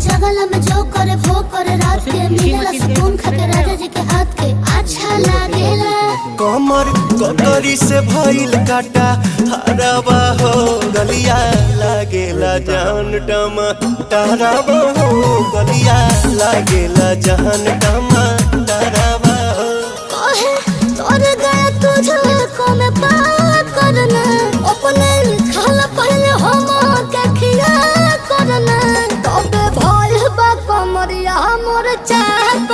जगला में जो करे वो करे रात के मिलेला सुकून खाके राजा जी के हाथ के अच्छा लागेला। कमर ककरी से भइल काटा हराबा हो गलिया लागेला जान टमाटरबा हो गलिया लागेला जान टमाटरबा हो। कहे तोर गया तुझे को में बात करना अपने खाला पहले हम के खिया करना तबे भइल बा कमरिया मोर चाप